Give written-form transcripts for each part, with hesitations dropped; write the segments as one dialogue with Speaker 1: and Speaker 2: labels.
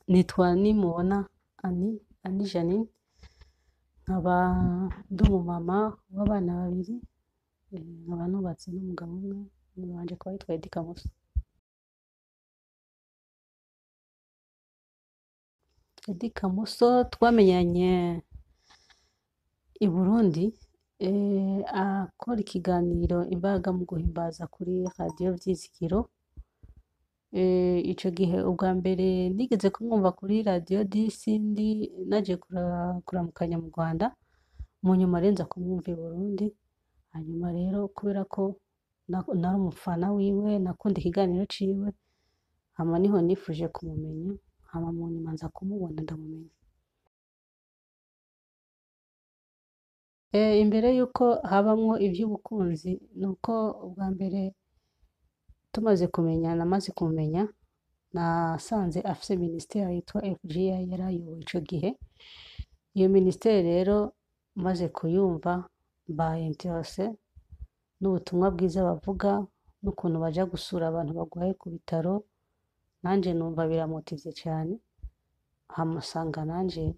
Speaker 1: nitwa nimubona Ani Janine, nkaba ndi umumama w'abana babiri, nkaba nubatse n'umugabo umwe, umugabo wanje akaba yitwa Eddy KAMOSO. Eddy KAMOSO twamenyanye i Burundi, akora ikiganiro imbaraga mu guhimbaza kuri radiyo Vyizigiro. Ico gihe ubwa mbere nigeze kumwumva kuri radiyo disi ndi naje kuramukanya mu Rwanda, mu nyuma renza kumwumva i Burundi. Hanyuma rero kubera ko nari umufana wiwe, nakunda ikiganiro ciwe, hama niho nifuje kumumenya, hama mu nyuma nza kumubona ndamumenya. Imbere yuko habamwo ivy'ubukunzi, nuko ubwa mbere tumaze kumenyana, maze kumenya, nasanze afise ministere yitwa FGA yarayoboye ico gihe. Iyo ministere rero maze kuyumva mba interese n'ubutumwa bwiza bavuga, n'ukuntu baja gusura abantu bagwaye ku bitaro, nanje numva biramotivye cane. Hamusanga nanje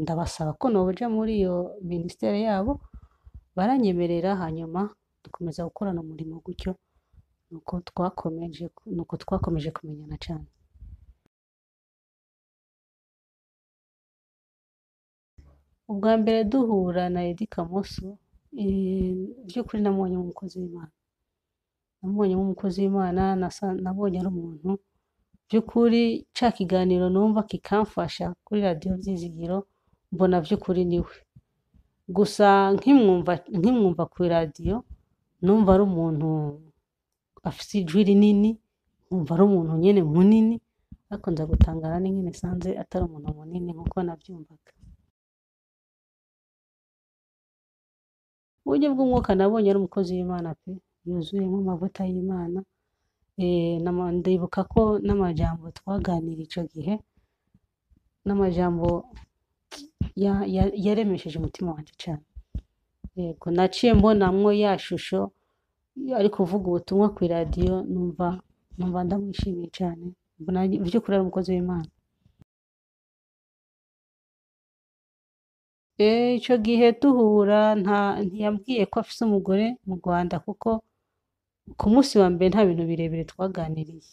Speaker 1: ndabasaba ko noja muri iyo ministere yabo, baranyemerera. Hanyuma dukomeza gukorana umurimo gutyo, nuko twakomeje kumenyana cane. Ubwa mbere duhura na Eddy KAMOSO, vy'ukuri namubonye nk'umukozi w'Imana. Namubonye nk'umukozi w'Imana, nabonye ari umuntu vy'ukuri, ca kiganiro numva kikamfasha kuri radiyo Vyizigiro, mbona vy'ukuri niwe. Gusa nkimwumva kuri radiyo, numva ari umuntu afise ijwi rinini, nkumva ari umuntu nyene munini, ariko nza gutangara n'ingene sanze atari umuntu munini nkuko navyumvaga. Uburyo bw'umwuka nabonye ari umukozi w'Imana pe, yuzuyemwo amavuta y'Imana. Ndibuka ko n'amajambo twaganira ico gihe, n'amajambo yaremesheje umutima wanje cane. Yego, naciye mbonamwo ya shusho ari kuvuga ubutumwa kuri radiyo, numva ndamwishimiye cane, mbona vy'ukuri ari umukozi w'Imana. Ico gihe duhura ntiyambwiye ko afise umugore mu Rwanda, kuko ku munsi wa mbere nta bintu birebire twaganiriye.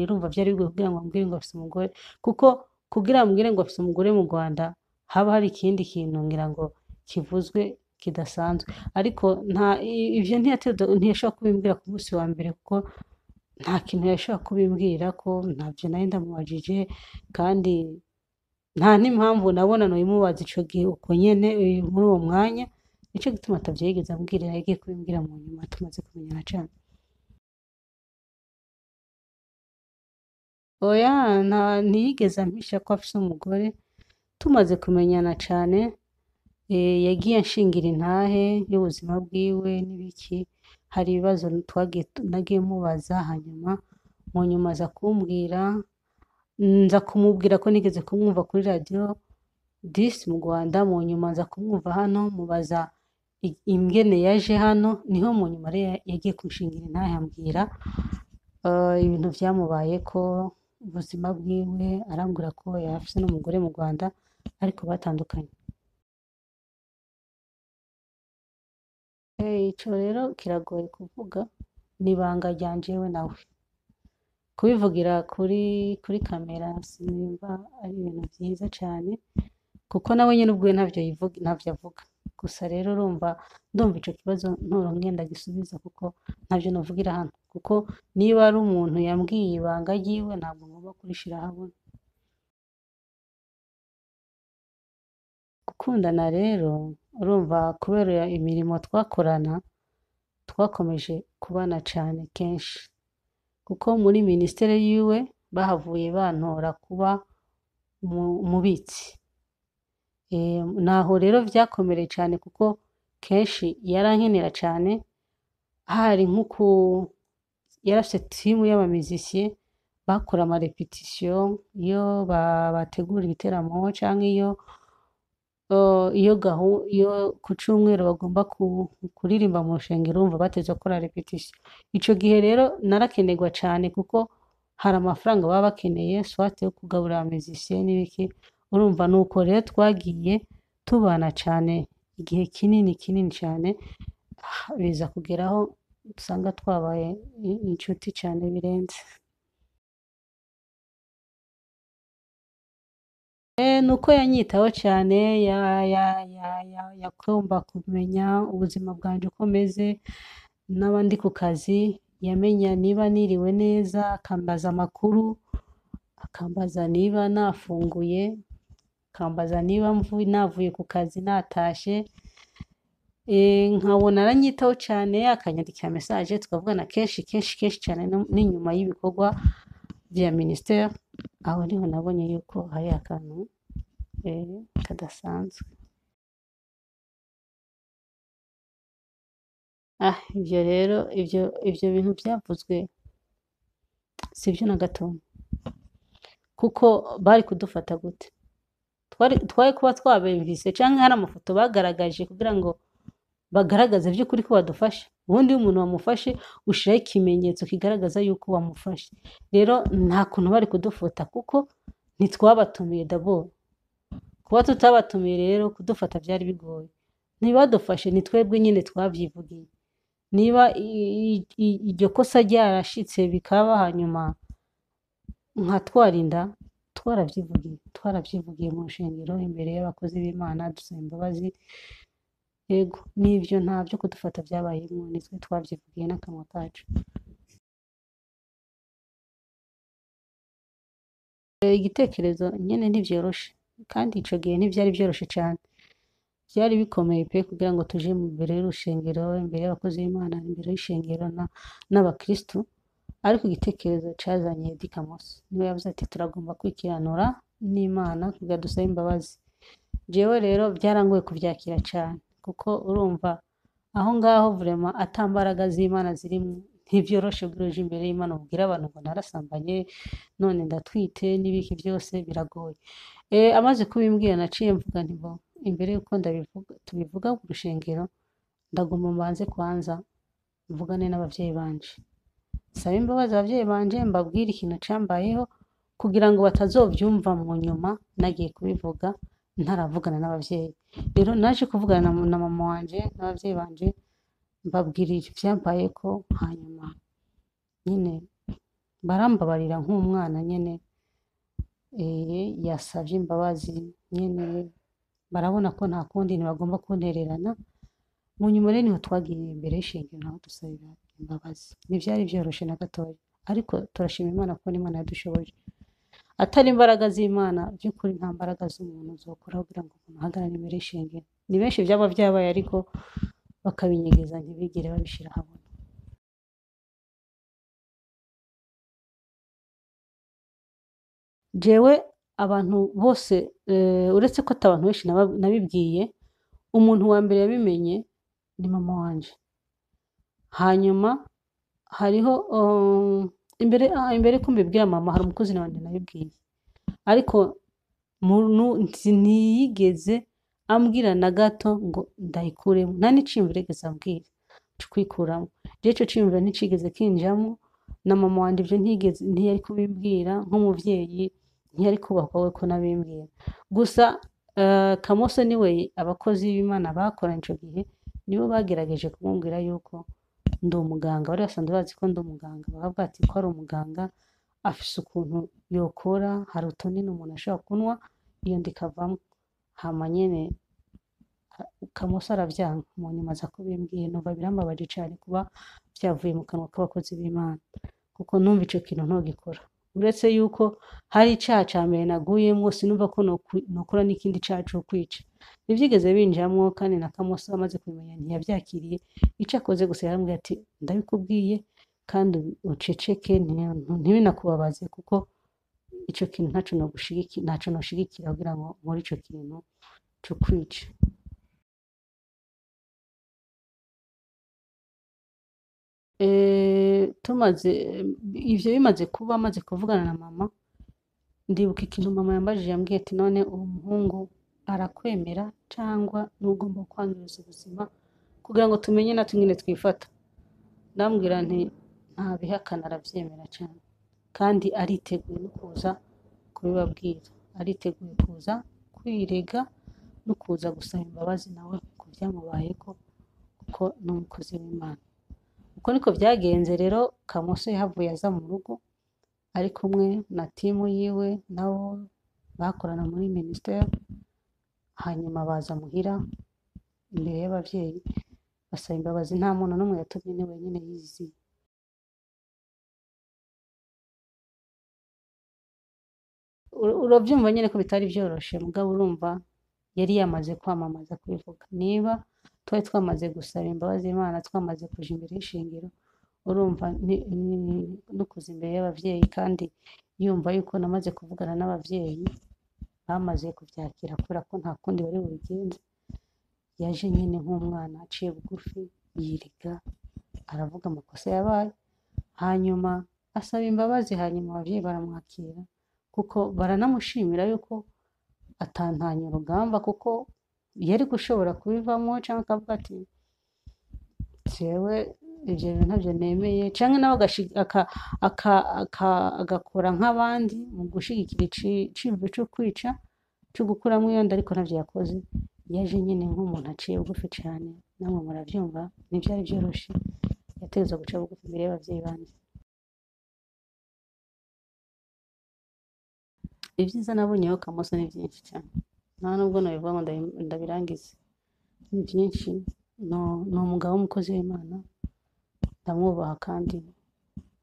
Speaker 1: Urumva vyari bigoye kugira ngo ambwire ngo afise umugore, kuko kugira ambwire ngo afise umugore mu Rwanda haba hari ikindi kintu ngira ngo kivuzwe kidasanzwe. Ariko ivyo ntiyashobora kubimbwira ku munsi wa mbere, kuko nta kintu yashobora kubimbwira ko, ntavyo nari ndamubajije, kandi nta n'impamvu nabona noyimubaza ico gihe uko nyene muri uwo mwanya. Nico gituma atavyo yigeze ambwira, yagiye kubimbwira mu nyuma tumaze kumenyana cane. Oya, ntiyigeze ampisha ko afise umugore. Tumaze kumenyana cane, yagiye anshingira intahe y'ubuzima bwiwe n'ibiki. Hari ibibazo nagiye mubaza, hanyuma mu nyuma aza kumbwira, nza kumubwira ko nigeze kumwumva kuri radiyo disi mu Rwanda. Mu nyuma nza kumwumva hano, mubaza ingene yaje hano, niho mu nyuma rero yagiye kunshingira intahe, ambwira ibintu vyamubayeko, ubuzima bwiwe, arambwira ko yari afise n'umugore mu Rwanda ariko batandukanye. Ico rero kiragoye kuvuga, n'ibanga ryanje nawe. Kubivugira kuri kamera sinumva ari ibintu vyiza cane, kuko nawe nyene ubwiwe ntavyo avuga. Gusa rero ndumva ico kibazo ntoronke ndagisubiza, kuko ntavyo novugira hano, kuko niba ari umuntu yambwiye ibanga ryiwe, ntabwo ngomba kurishira ahabona. Gukundana rero, urumva kubera imirimo twakorana, twakomeje kubana cane kenshi, kuko muri ministere yiwe bahavuye bantora kuba umubitsi. Naho rero vyakomereye cane, kuko kenshi yarankenera cane. Hari yarafise timu y'abamizisiye bakora amarepetisiyo iyo bategura ibiteramo, canke iyo iyo ku cyumweru bagomba kuririmba mu rushengero urumva bateze gukora repetition. Ico gihe rero narakenerwa cyane kuko hari amafaranga baba bakeneye swate yo kugaburira musicien n'ibiki, urumva nuko rero twagiye tubana cyane igihe kinini cyane, biza kugeraho usanga twabaye inshuti cyane birenze. Nuko yanyitaho cyane, yakumva kumenya ubuzima bwanjye uko meze, n'abandi ku kazi yamenya niba niriwe neza, akambaza amakuru, akambaza niba nafunguye, akambaza niba navuye ku kazi natashe, nkabona aranyitaho cyane, akanyandikira message tukavugana kenshi cyane n'inyuma y'ibikorwa bya ministère. Aho niho nabonye yuko hari akantu kadasanzwe. Ibyo rero ibyo bintu byavuzwe sibyo na gato, kuko bari kudufata gute? Twari kuba twabumvise cyangwa hari amafoto bagaragaje kugira ngo bagaragaze by'ukuri ko badufashe? Ubundi iyo umuntu wamufashe ushiraho ikimenyetso kigaragaza yuko wamufashe. Rero nta kuntu bari kudufata kuko ntitwabatumiye d'abord. Kuba tutabatumiye rero kudufata byari bigoye. Ntibadufashe, ni twebwe nyine twabyivugiye. Niba iryo kosa ryarashitse bikaba hanyuma nkatwarinda, twarabyivugiye mu rushengero imbere y'abakozi b'Imana dusaba imbabazi. Yego, n'ibyo nta byo kudufata byabayemo, nitwe twabyivugiye n'akanwa kacu. Igitekerezo nyine ntibyoroshe, kandi ico gihe ntibyari byoroshe cyane, byari bikomeye pe kugira ngo tuje imbere y'urushengero, imbere y'abakozi b'Imana, imbere y'ishengero n'abakristu. Ariko igitekerezo cazanye Eddy KAMOSO niwe yavuze ati turagomba kwikiranura n'Imana kugira dusabe imbabazi. Jewe rero byarangoye kubyakira cyane kuko urumva aho ngaho vraiment atambaraga z'Imana zirimo, ntibyoroshe bwuje imbere y'Imana ubwira abantu ngo narasambanye none ndatwite n'ibiki byose biragoye. Amaze kubimbwira naciye mvuga nti bo imbere yuko tubivuga ku rushengero, ndagomba mbanze kwanza mvugane n'abavyeyi banje, saba imbabazi abavyeyi banje, mbabwire ikintu cambayeho kugira ngo batazovyumva mu nyuma nagiye kubivuga ntaravugana n'abavyeyi. Rero naje kuvugana na mama wanje n'abavyeyi banje, mbabwirira ivyambayeko, hanyuma nyine barambabarira nk'umwana nyene yasavye imbabazi. Nyene barabona ko nta kundi ntibagomba kuntererana. Mu nyuma rero niho twagiye imbere y'ishengero naho dusabira imbabazi. Ntivyari vyoroshe na gatoya, ariko turashima Imana ko n'Imana yadushoboje. Atari imbaraga z'Imana by'ukuri nta mbaraga z'umuntu zokora kugira ngo umuntu ahagarare imbere y'ishengero. Ni benshi byaba byabaye ariko bakabinyegeza ntibigere babishira habona. Jewe abantu bose uretse ko atabantu benshi nabibwiye, umuntu wa mbere yabimenye ni mama wanje. Hanyuma hariho imbere ko mbibwira mama hari umukozi wanje nabibwiye, ariko ntiyigeze ambwira na gato ngo ndayikuremo, nta n'iciyumviro yigeze ambwira cyo kuyikuramo. Rero ico ciyumviro nticigeze kinjamo, na mama wanje ivyo ntiyari kubimbwira nk'umuvyeyi, ntiyari kubakwa we ko nabimbwira. Gusa KAMOSO niwe abakozi b'Imana bakoranye ico gihe nibo bagerageje kumubwira yuko ndi umuganga. Bari basanzwe bazi ko ndi umuganga, baravuga ati ko ari umuganga afise ukuntu yokora, hari utunini umuntu ashobora kunwa iyo ndikavamo. Hama nyene KAMOSO aravyanga, mu nyuma aza kubimbwira. Numva birambabaje cane kuba vyavuye mu kanwa k'abakozi b'Imana, kuko numva ico kintu ntogikora. Uretse yuko hari icaha ca mbere naguyemwo, sinumva ko nokora n'ikindi caha co kwica. Ntivyigeze binjamwo, kandi na KAMOSO amaze kubimenya ntiyavyakiriye. Ico akoze gusa yarambwiye ati ndabikubwiye kandi uceceke ntibinakubabaze, kuko ico kintu ntaco noshigikira kugira ngo nkore ico kintu co kwica. Ivyo bimaze kuba, maze kuvugana na mama, ndibuka ikintu mama yambajije, yambwiye ati none uwo muhungu arakwemera cyangwa n'ugomba kwangiza ubuzima kugira ngo tumenye natwe nyine twifata. Ndambwira nti ntabihakana, arabyemera cyane kandi ariteguye no kuza kubibabwira, ariteguye kuza kwirega no kuza gusaba imbabazi nawe ku byamubayeho kuko ni umukozi w'Imana. Uko niko byagenze rero. Kamoso yahavuye aza mu rugo ari kumwe na timu yiwe, nabo bakorana muri minisiteri, hanyuma baza muhira imbere y'ababyeyi basaba imbabazi. Nta muntu n'umwe yatumye, ni wenyine yiziye. Urabyumva nyine ko bitari byoroshye, mugabo urumva yari yamaze kwamamaza kubivuga. Niba twari twamaze gusaba imbabazi Imana, twamaze kuja imbere y'ishingiro, urumva no kuza imbere y'ababyeyi, kandi yumva yuko namaze kuvugana n'ababyeyi bamaze kubyakira kubera ko nta kundi bari bubigenze. Yaje nyine nk'umwana aciye bugufi, yirega, aravuga amakosa yabaye, hanyuma asaba imbabazi, hanyuma ababyeyi baramwakira kuko baranamushimira yuko atantanya urugamba, kuko yari gushobora kubivamo cyangwa akavuga ati jewe ibyo bintu ntabyo nemeye, cyangwa nawe agakora nk'abandi mu gushyigikira iciyumvo cyo kwica, cyo gukuramo iyo nda, ariko ntabyo yakoze. Yaje nyine nk'umuntu aciye bugufi cyane, namwe murabyumva ntibyari byoroshye, yategerezwa guca bugufi imbere y'ababyeyi banjye. Ibyiza nabonyeho Kamoso ni byinshi cyane, nta nubwo nabivuga ngo ndabirangize. Ni byinshi. Ni umugabo w'umukozi w'Imana, ndamwubaha kandi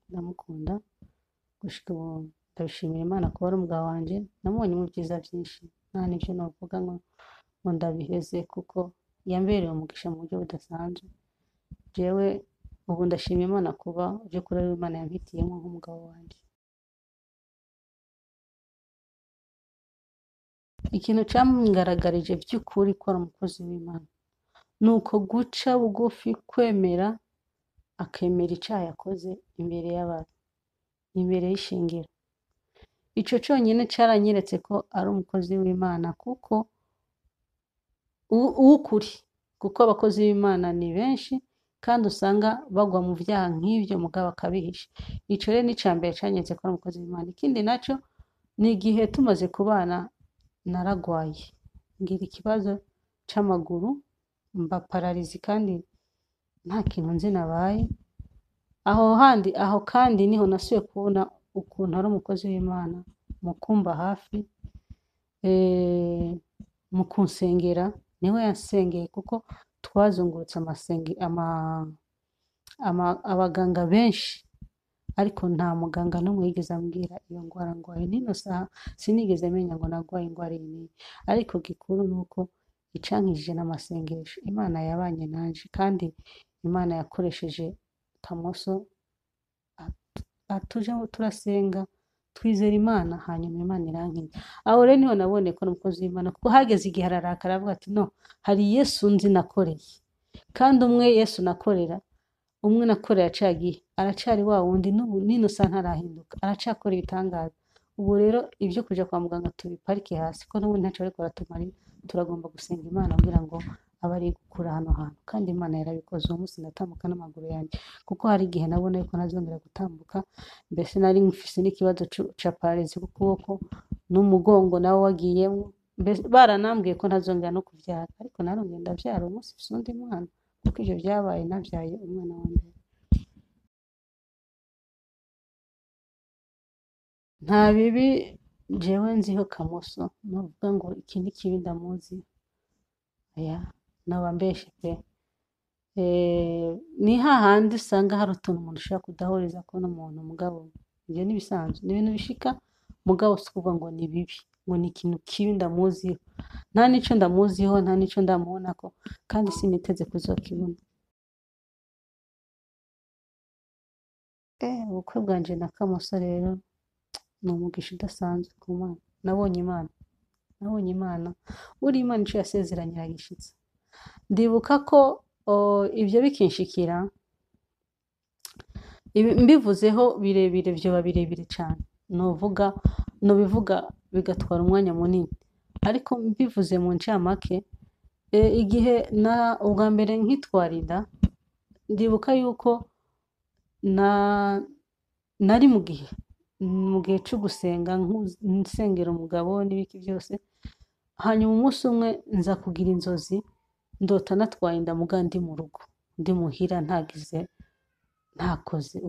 Speaker 1: ndamukunda. Gushika ubu ndabishimira Imana kuba ari umugabo wanjye. Namubonye mu byiza byinshi, nta n'ibyo navuga ngo ndabiheze, kuko yambereye umugisha mu buryo budasanzwe. Jewe ubu ndashima Imana kuba by'ukuri ari Imana yampitiyemo nk'umugabo wanjye. Ikintu cyamwingaragarije by'ukuri ko ari umukozi w'Imana ni uko guca bugufi, kwemera, akemera icyaha yakoze imbere y'abantu, imbere y'ishingiro. Icyo cyonyine cyaranyeretse ko ari umukozi w'Imana, kuko uw'ukuri, kuko abakozi b'Imana ni benshi kandi usanga bagwa mu byaha nk'ibyo mugabo akabihisha. Icyo rero ni icya mbere cyanyeretse ko ari umukozi w'Imana. Ikindi nacyo ni igihe tumaze kubana naragwaye, ngira ikibazo cy'amaguru, mba pararizi kandi nta kintu nzi nabaye. Aho kandi niho nasuye kubona ukuntu ari umukozi w'Imana, mu kumba hafi, mu kunsengera. Niwe yansengeye kuko twazungurutse abaganga benshi, ariko nta muganga n'umwe yigeze ambwira iyo ndwara ndwaye. Nino saha sinigeze menya ngo narwaye indwara iyi, ariko gikuru ni uko icankishije n'amasengesho. Imana yabanye nanje, kandi Imana yakoresheje Kamoso atuje turasenga, twizera Imana, hanyuma Imana irankiza. Aho rero niho nabonye ko ari umukozi w'Imana, kuko hageze igihe ararakara avuga ati no, hari Yesu nzi nakoreye, kandi umwe Yesu nakorera, umwe nakorera acagiye, aracari wa wundi n'ubu nino sa ntarahinduka, aracakora ibitangaza. Ubu rero ibyo kuja kwa muganga tubiparike hasi, ko n'ubu ntaco ariko aratumarira. Turagomba gusenga Imana kugira ngo abe ari gukura hano hantu, kandi Imana yarabikoze. Uwo munsi ndatambuka n'amaguru yanjye, kuko hari igihe nabona yuko ntazongera gutambuka. Mbese nari mfise n'ikibazo ca pararizi ku kuboko n'umugongo nawo wagiyemo. Mbese baranambwiye ko ntazongera no kuvyara, ariko narongeye ndavyara. Uwo munsi mfise undi mwana, kuko ivyo vyabaye navyaye umwana wa mbere. Nta bibi jewe nziho Kamoso novuga ngo iki ni kibi ndamuzi, oya, noba mbeshe pe. Ni hahandi usanga hari utuntu umuntu ushobora kudahuriza ko n'umuntu, mugabo ibyo ni bisanzwe, ni ibintu bishika, mugabo si ukuvuga ngo ni bibi, ngo ni ikintu kibi ndamuziho. Nta nico ndamuziho, nta nico ndamubonako, kandi siniteze kuzokibona. Ubukwe bwanje na Kamoso rero ni umugisha udasanzwe ku Mana. Nabonye Imana, uri Imana ico yasezeranye iragishitsa. Ndibuka ko ibyo bikinshikira, mbivuzeho birebire, vyoba birebire cyane, nobivuga bigatwara umwanya munini. ariko mbivuze mu ncamake igihe ubwa mbere nkitwara inda ndibuka yuko nari mu gihe cyo gusenga nsengera umugabo n'ibiki byose, hanyuma umunsi umwe nza kugira inzozi ndota natwaye inda muga ndi mu rugo ndi muhira ntakoze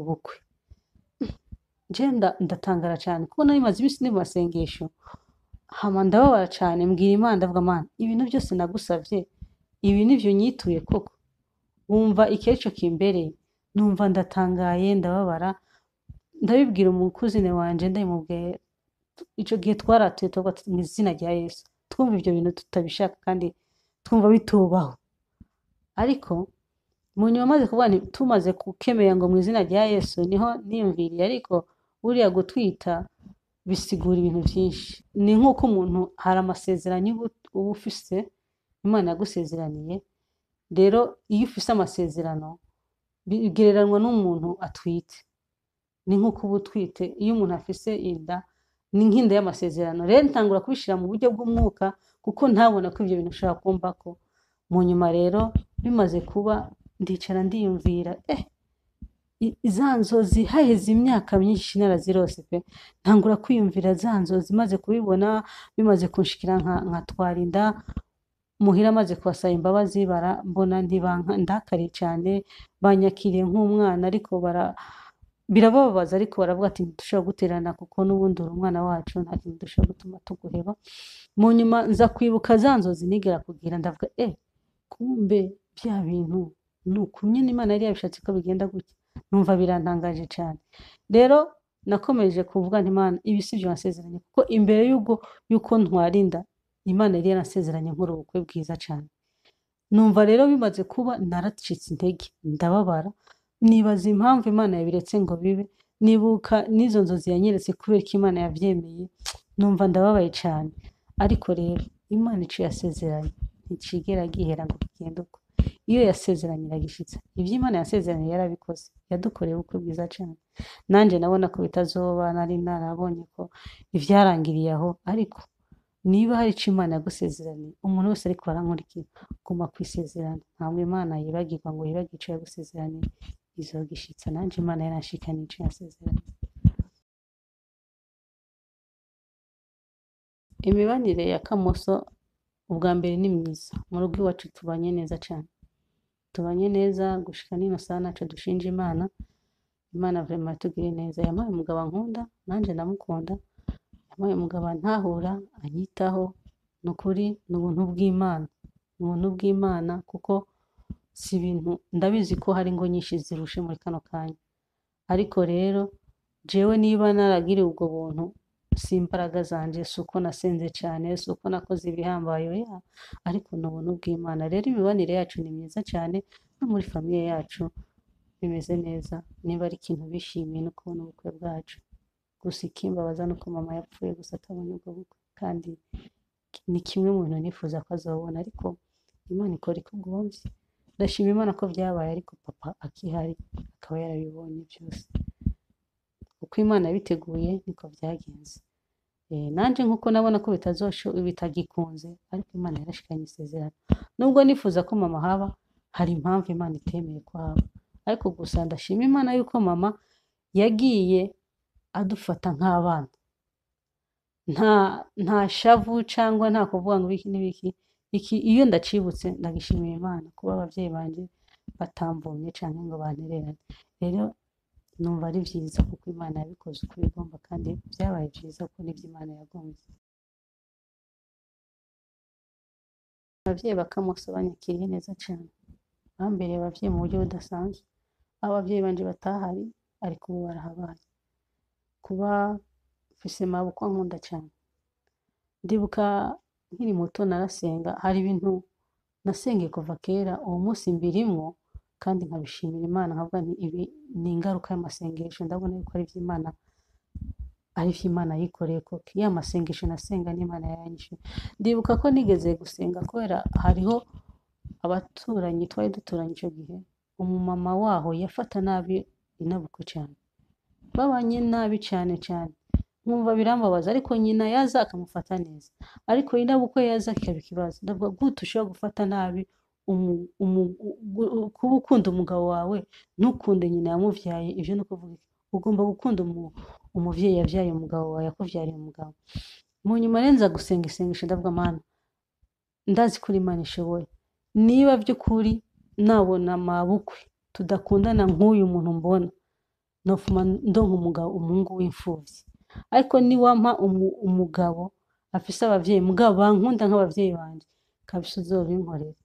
Speaker 1: ubukwe. Je ndatangara cyane kuko nari maze ibisi mu masengesho, hama ndababara cyane mbwira Imana ndavuga Mana ibintu byose nagusavye ibi nivyo nyituye koko, wumva icyo kimbereye. Numva ndatangaye ndababara, ndabibwira umukuzine wanje ndamubwiye ico gihe twaratuye tuvuga mu izina rya Yesu, twumva ibyo bintu tutabishaka kandi twumva bitubaho. Ariko mu nyuma maze kuvuga tumaze kukemera ngo mu izina rya Yesu, niho niyumviriye ariko buriya gutwita bisigura ibintu byinshi. Ni nk'uko umuntu hari amasezerano uba ufise Imana yagusezeraniye, rero iyo ufise amasezerano bigereranywa n'umuntu atwite. Ni nk'uko uba utwite, iyo umuntu afise inda ni nk'inda y'amasezerano. Rero ntangura kubishira mu buryo bw'umwuka kuko ntabona ko ibyo bintu ushobora kumbako. Mu nyuma rero bimaze kuba ndicara ndiyumvira za nzozi haheze imyaka myinshi narazirose pe, ntangura kwiyumvira za nzozi maze kubibona bimaze kunshikira nkatwara inda muhira maze kubasaba imbabazi mbona ndakariye cyane, banyakiriye nk'umwana ariko birababaza ariko baravuga ati ntidushobora guterana kuko n'ubundi uri umwana wacu, nta kintu dushobora gutuma tuguheba. Mu nyuma nza kwibuka za nzozi nigera kugira ndavuga kumbe bya bintu nukumye n'Imana yari yabishatse ko bigenda gutya. Numva birantangaje cyane. Rero nakomeje kuvuga nti Imana ibi sivyo wansezeranye, kuko imbere yuko ntwara inda Imana yari yarasezeranye nkuru ubukwe bwiza cyane. Numva rero bimaze kuba naracitse intege ndababara, nibaza impamvu Imana yabiretse ngo bibe, nibuka n'izo nzozi yanyeretse kubera ko Imana yavyemeye, numva ndababaye cyane. Ariko rero Imana ico yasezeranye nticigera gihera ngo kigende uko. Iyo yasezeranye iragishitsa. Ibyo Imana yasezeranye yarabikoze, yadukoreye ubukwe bwiza cyane. Nanje nabona ko bitazoba, nari narabonye ko ivyarangiriye aho, ariko niba hari ico Imana yagusezeranye, umuntu wese ariko arankurikira guma kwisezerana. Ntabwo Imana yibagirwa ngo yibagire ico yagusezeranye, izogishitsa. Nanje Imana yaranshikanye ico yasezeranye. Imibanire ya Kamoso ubwa mbere ni myiza. Mu rugo iwacu tubanye neza cyane, tubanye neza gushika nino saha naco dushinja Imana. Imana vraiment tugire neza. Yampaye umugabo nkunda, nanje ndamukunda. Yampaye umugabo ntahura anyitaho. Nukuri n'ubuntu bw'Imana, n'ubuntu bw'Imana kuko si ibintu ndabizi ko hari ngo nyinshi zirushe muri kano kanya. Ariko rero jewe niba naragiriye ubwo buntu si imbaraga zanje, suko nasenze cyane, suko nakoze ibihambaye ariko n'ubuntu bw'Imana. Rero imibanire yacu ni myiza cyane, no muri famiye yacu bimeze neza. Niba ari ikintu bishimiye no kubona ubukwe bwacu, gusa ikimbabaza nuko mama yapfuye gusa atabonye ubwo bukwe, kandi ni kimwe mu bintu nifuza ko azobona, ariko Imana ikora ikugomvye. Ndashima Imana ko byabaye, ariko papa akihari akaba yarabibonye byose. Uko Imana yabiteguye niko byagenze. Nanje nkuko nabona ko bitagikunze, ariko Imana yarashikanye isezerano. Nubwo nifuza ko mama haba, hari impamvu Imana itemeye ko haba, ariko gusa ndashima Imana yuko mama yagiye adufata nk'abana, nta shavu cyangwa nta kuvuga ngo iki n'ibiki. Iyo ndacibutse ndagishimira Imana kuba abavyeyi banje batamvumye cyane ngo bantererane. Rero numva ari byiza kuko Imana yabikoze uko bigomba, kandi byabaye byiza kuko nibyo Imana yagomye. Abavyeyi ba Kamoso banyakiriye neza cyane, bambereye abavyeyi mu buryo budasanzwe. Abavyeyi banje batahari ariko ubu barahabaye. Kuba mfise mabukwa nkunda cyane. Ndibuka nkiri muto narasenga, hari ibintu nasengeye kuva kera, uwo munsi mbirimwo kandi nkabishimira Imana, nkavuga nti ibi ni ingaruka y'amasengesho. Ndabona yuko ari ivy'Imana, ari ivy'Imana yikoreye koko. Ya masengesho nasenga n'Imana yaranyishuye. Ndibuka ko nigeze gusenga kubera hariho abaturanyi twari duturanye ico gihe, umumama waho yafata nabi inabukwe cyane, babanye nabi cyane cyane. nkumva birambabaza ariko nyina yaza akamufata neza ariko nyirabukwe yaza kikaba ikibazo ndavuga gute ushobora gufata nabi kuba ukunda umugabo wawe ntukunde nyina yamuvyaye ivyo ni ukuvuga iki? Ugomba gukunda umuvyeyi yavyaye umugabo wawe yakuvyariye umugabo mu nyuma renza gusenga isengesho ndavuga mana ndazi kuri Imana ishoboye niba by'ukuri nabona mabukwe tudakundana nk'uyu muntu mbona nofuma ndonka umugabo umuhungu w'imfuvyi ariko niwampa umugabo afise abavyeyi mugabo bankunda nk'abavyeyi banje kabisa uzobinkorera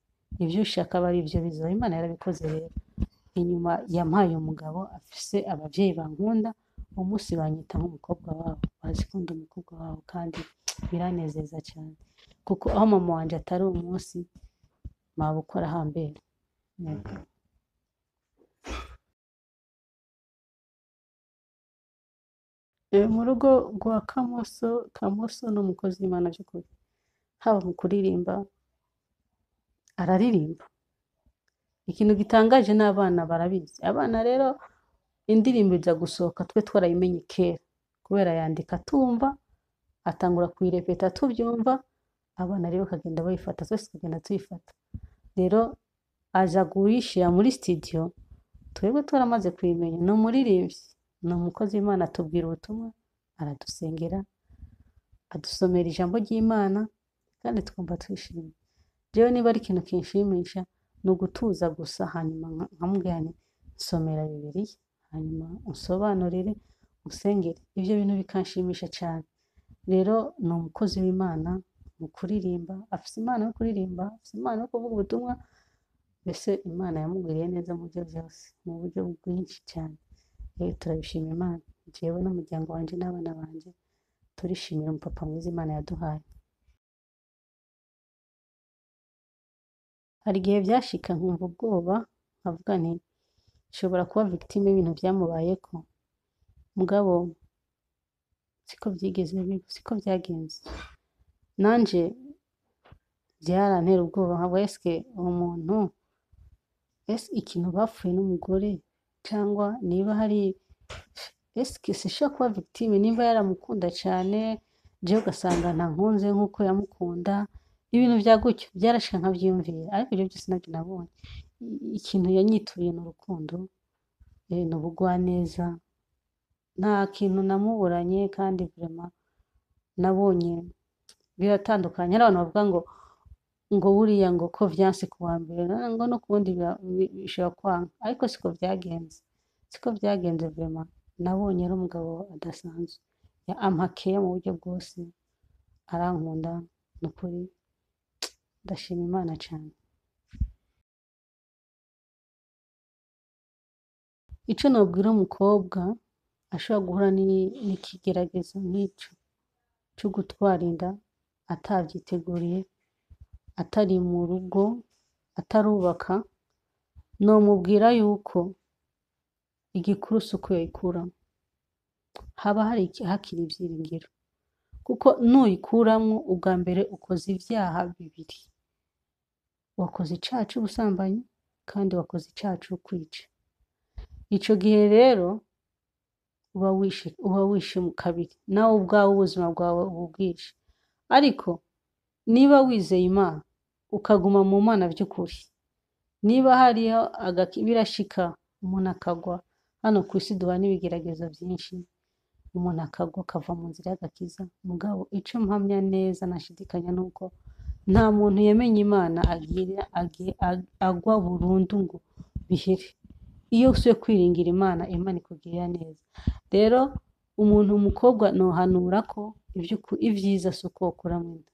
Speaker 1: ivyo ushaka bari ivyo bizoba Imana yarabikoze rero inyuma yampaye umugabo afise abavyeyi bankunda umunsi banyita nk'umukobwa wabo bazikunda umukobwa wabo kandi biranezeza cyane kuko aho mama wanje atari umunsi mabukora hambere mu rugo rwa Kamoso n'umukozi w'Imana by'ukuri haba mu kuririmba araririmba ikintu gitangaje n'abana barabizi abana rero indirimbo iza gusohoka twe twarayimenye kera kubera yandika tumva atangura kuyirepeta tubyumva abana rero bakagenda bayifata twese tukagenda tuyifata rero aza guhishira muri studio twebwe twaramaze kuyimenya no muririmbyi ni umukozi w'Imana atubwira ubutumwa aradusengera adusomera ijambo ry'Imana kandi twumva twishimye rero niba ari ikintu kinshimisha ni ugutuza gusa hanyuma nkamubwira nti nsomera Bibiliya hanyuma unsobanurire usengere ivyo bintu bikanshimisha cyane rero ni umukozi w'Imana mu kuririmba afise Imana yo kuririmba afise Imana yo kuvuga ubutumwa mbese Imana yamugwiriye neza mu byo byose mu buryo bwinshi cyane rero turabishima Imana jewe n'umuryango wanje n'abana banje turishimira umupapa mwiza Imana yaduhaye hari igihe byashika nkumva ubwoba nkavuga nti nshobora kuba victime y'ibintu byamubayeko mugabo siko byagenze nanje byarantera ubwoba nkavuga eske umuntu ikintu bapfuye n'umugore cyangwa niba hari eske sishobora kuba victime niba yaramukunda cyane jewe ugasanga ntankunze nk'uko yamukunda ibintu bya gutyo byarashika nkabyiyumvira ariko ibyo byose nabyo nabonye ikintu yanyituye n'urukundo n'ubugwaneza nta kintu namuburanye kandi vraiment nabonye biratandukanye hari abantu bavuga ngo buriya ngo ko vyanse kuwa mbere ngo no kundi bishobora kwanga ariko siko byagenze vraiment nabonye ari umugabo adasanzwe ampakeye mu buryo bwose arankunda n'ukuri ndashima Imana cyane ico nobwira umukobwa ashobora guhura n'ikigeragezo nk'icyo cyo gutwara inda atavyiteguriye atari mu rugo atarubaka nomubwira yuko igikuru suko yayikuramo haba hakiri ibyiringiro kuko nuyikuramwo ubwa mbere ukoze ivyaha bibiri wakoze icaha c'ubusambanyi kandi wakoze icaha co kwica ico gihe rero uba wishe mu kabiri nawe ubwawe ubuzima bwawe ububwishe ariko niba wizeye Imana ukaguma mu Mana by'ukuri niba hariho birashika umuntu akagwa hano ku isi duha n'ibigeragezo byinshi umuntu akagwa akava mu nzira y'agakiza mugabo ico mpamya neza nashidikanya nuko nta muntu yamenye Imana agwa burundu ngo bihere iyo usuye kwiringira Imana ikugirira neza rero umuntu umukobwa nohanura ko ivyiza suko ukuramwo inda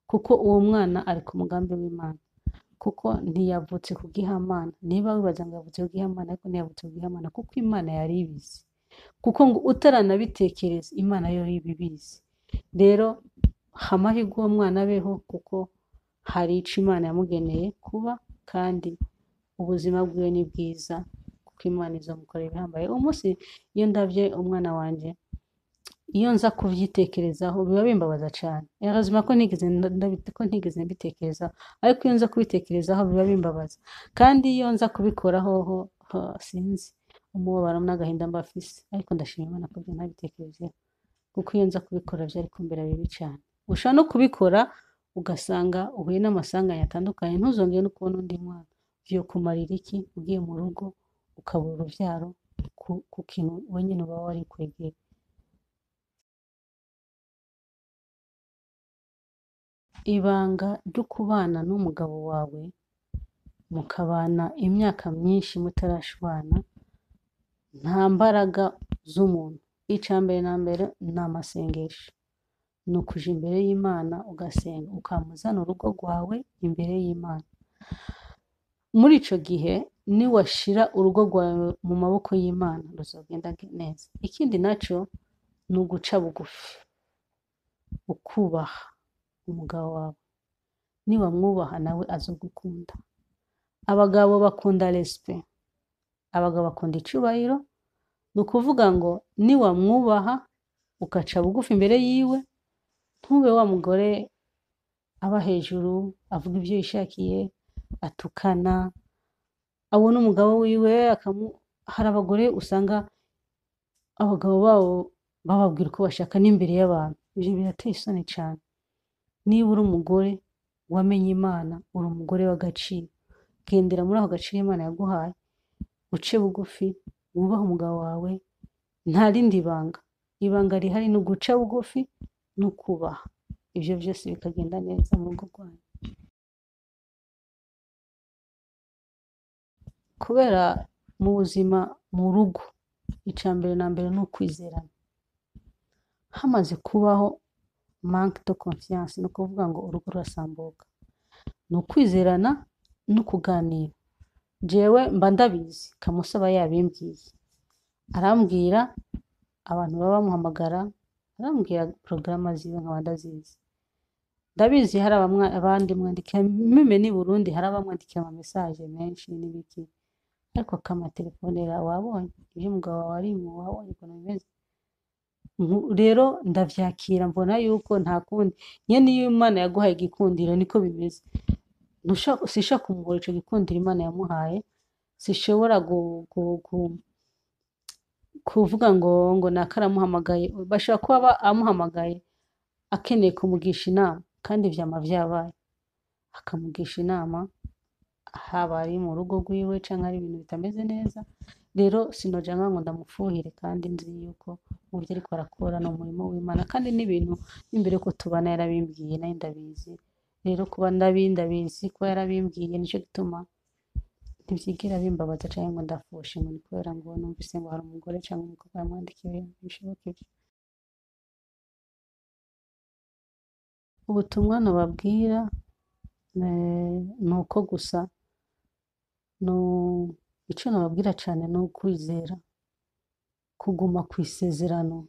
Speaker 1: kuko uwo mwana ari ku mugambi w'Imana kuko ntiyavutse kugihamana niba wibaza ngo yavutse kugihamana ariko ntiyavutse kugihamana kuko Imana yari ibizi kuko ngo utaranabitekereza Imana yo ibibizi rero hamahirwe uwo mwana abeho kuko hari ico Imana yamugeneye kuba kandi ubuzima bwiwe ni bwiza kuko Imana izomukorera ibihambaye umunsi iyo ndavye umwana wanje iyo nza kuvyitekerezaho biba bimbabaza cyane yarazima ko ntigeze mbitekerezaho ariko iyo nza kubitekerezaho biba bimbabaza kandi iyo nza kubikoraho sinzi umubabaro n'agahinda mbafise ariko ndashima Imana ko ntabitekerejeho kuko iyo nza kubikora byari kumbera bibi cyane. Ushobora no kubikora ugasanga uhuye n'amasanganya atandukanye, ntuzongere no kubona undi mwana. Vyo kumarira iki ugiye mu rugo ukabura uruvyaro ku kintu wenyine uba wari kwegera. Ibanga ryo kubana n'umugabo wawe mukabana imyaka myinshi mutarashwana, nta mbaraga z'umuntu. Icambere na mbere ni amasengesho, ni ukuja imbere y'Imana ugasenga, ukamuzana urugo rwawe imbere y'Imana. Muri ico gihe niwashira urugo rwawe mu maboko y'Imana ruzogenda neza. Ikindi naco ni uguca bugufi, ukubaha umugabo wawe. Niwamwubaha nawe azogukunda. Abagabo bakunda respect, abagabo bakunda icubahiro. Ni ukuvuga ngo niwamwubaha ugaca bugufi imbere yiwe, ntube wa mugore aba hejuru avuga ibyo yishakiye, atukana, abona umugabo wiwe hari abagore usanga abagabo babo bababwira uko bashaka n'imbere y'abantu. Ivyo birateye isoni cane. Niba uri umugore wamenye Imana, uri umugore w'agaciro, gendera muri ako gaciro Imana yaguhaye, uce bugufi, wubahe umugabo wawe. Nta rindi banga. Ibanga rihari ni uguca bugufi n'ukubaha. Ivyo vyose bikagenda neza mu rugo rwanyu. Kubera mu buzima mu rugo, icambere na mbere ni ukwizerana. Hamaze kubaho manque de confiance, ni ukuvuga ngo urugo rurasambuka. Ni ukwizerana no kuganira. Jewe mba ndabizi, Kamoso aba yabimbwiye. Arambwira abantu baba bamuhamagara, arambwira porogaramu ziwe nkaba ndazizi. Ndabizi hari abandi mwandikira meme ni Burundi, hari abamwandikira ama message menshi n'ibiki, ariko akamatelefone wabonye ibyo umugabo wawe arimo, wabonye ukuntu bimeze. Rero ndavyakira, mbona yuko nta kundi. Nyene iyo Imana yaguhaye igikundiro niko bimeze. Sishaka kumuhora ico gikundiro Imana yamuhaye. Sishobora kuvuga ngo nakaramuhamagaye. Bashobora kuba amuhamagaye akeneye kumugisha inama, kandi vyama vyabaye akamugisha inama, haba ari mu rugo rwiwe canke ari ibintu bitameze neza. Rero sinoja ngo ndamufuhire, kandi nzi yuko mu vyo ariko arakora no murimo w'Imana, kandi n'ibintu imbere ko tubana yarabimbwiye nayo ndabizi. Rero kuba ndabizi ko yarabimbwiye, nico gituma ntivyigera bimbabaza canke ngo ndafushe ngo ni kubera ngo numvise ngo hari umugore canke umukobwa yamwandikiye. Bishoboka ivyo. Ubutumwa nababwira ni uko gusa ico nababwira cane ni ukwizera, kuguma kw'isezerano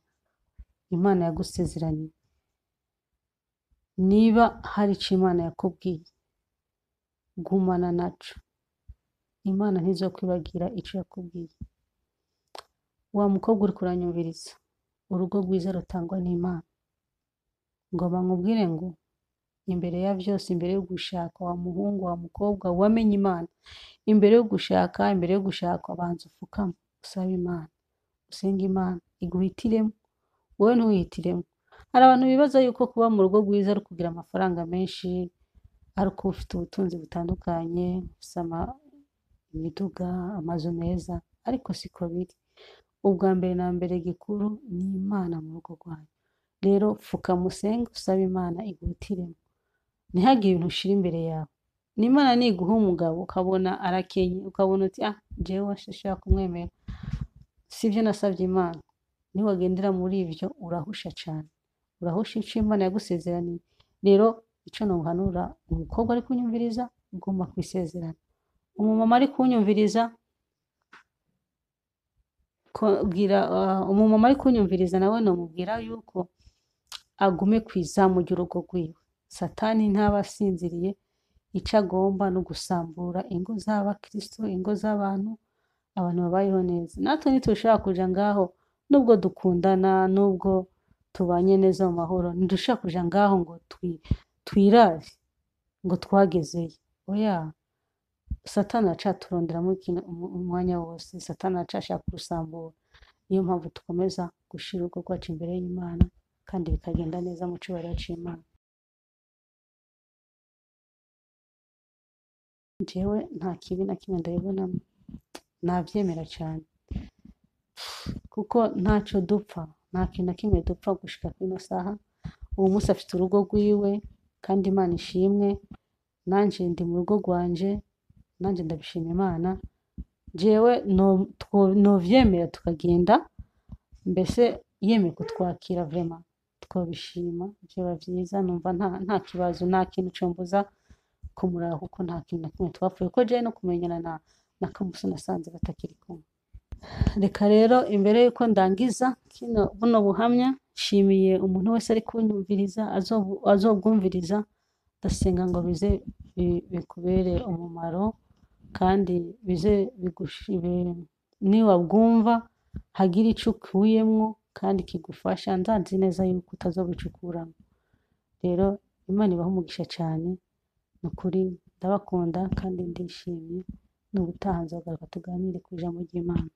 Speaker 1: Imana yagusezeranye. Niba hari ico Imana yakubwiye, gumana naco. Imana ntizokwibagira ico yakubwiye. Wa mukobwa uriko uranyumviriza, urugo rwiza rutangwa n'Imana. Ngomba nkubwire ngo imbere ya vyose, imbere yo gushaka, wa muhungu wa mukobwa wamenye Imana, imbere yo gushaka banza ufukame, usabe Imana, usenge Imana iguhitiremo, wowe ntuhitiremo. Hari abantu bibaza yuko kuba mu rugo rwiza ari kugira amafaranga menshi, ari uko ufite ubutunzi butandukanye, ufise imiduga, amazu meza, ariko siko biri. Ubwa mbere na mbere gikuru ni Imana mu rugo rwanyu. Rero fukama usenge, usabe Imana iguhitiremo. Ntihagire ibintu ushira imbere yawe. N'Imana niguha umugabo ukabona arakenye, ukabona uti jewe shaka kumwemera, sivyo nasavye Imana, niwagendera muri ivyo urahusha cane, urahusha ico Imana yagusezeraniye. Rero ico nohanura umukobwa ari kunyumviriza, guma kw'isezerano. Umumama ari kunyumviriza, umumama ari kunyumviriza nawe nomubwira yuko agume kw'izamu ry'urugo rwiwe. Satani ntaba asinziriye, ico agomba no gusambura ingo z'abakristo, ingo z'abantu, abantu babayeho neza. Natwe ntitushaka kuja ngaho, nubwo dukundana, nubwo tubanye neza mu mahoro, ntidushaka kuja ngaho ngo twirare ngo twagezeyo. Oya, Satani acaturonderamo umwanya wose, Satani acashaka kurusambura. Niyo mpamvu tukomeza gushira urugo rwacu imbere y'Imana. kandi bikagenda neza mu cyubahiro cy'Imana. Njyewe nta kibi na kimwe ndabibonamo, nabyemera cyane kuko ntacyo dupfa, nta kintu na kimwe dupfa gushika kuri ino saha. Uwo munsi afite urugo rwiwe kandi Imana ishimwe, nanjye ndi mu rugo rwanje, nanjye ndabishima Imana. Njyewe novyemera tukagenda, mbese yemeye kutwakira vraiment twabishima, byaba byiza. Numva nta kibazo, nta kintu cyombuza kumuraba kuko nta kintu na kimwe twapfuye, ko jewe no kumenyana na Kamoso nasanze batakiri kumwe. Reka rero imbere yuko ndangiza buno buhamya, nshimiye umuntu wese ari kunyumviriza, azobwumviriza. Ndasenga ngo bize bikubere umumaro, kandi bize niwabwumva hagira icyo ukuyemwo kandi kigufasha. Ndanzi neza yuko utazobicukuramo. Rero Imana ibahe umugisha cyane, ni ukuri ndabakunda kandi ndishimye. N'ubutaha nzagaruka tuganire ku ijambo ry'Imana.